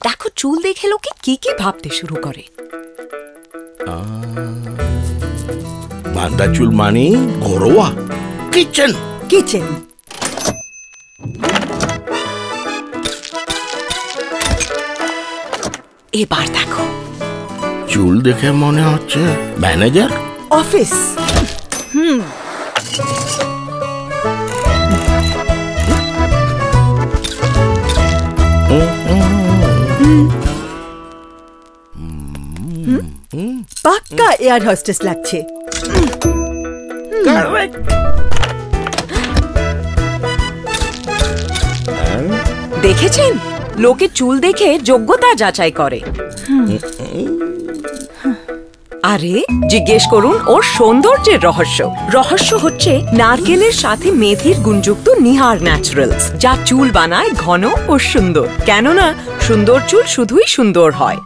দেখো চুল দেখে লোকে কি কি ভাবতে শুরু করে। বাঁধা চুল মানে ঘরোয়া কিচেন। কিচেন এবার দেখো চুল দেখে মনে হচ্ছে ম্যানেজার। অফিস পাক্কা এয়ার হোস্টেস লাগছে। দেখেছেন লোকে চুল দেখে যোগ্যতা যাচাই করে। আরে জিজ্ঞেস করুন ওর সৌন্দর্যের রহস্য। রহস্য হচ্ছে নারকেলের সাথে মেথির গুণযুক্ত নিহার ন্যাচারালস, যা চুল বানায় ঘন ও সুন্দর। কেননা সুন্দর চুল শুধুই সুন্দর হয়।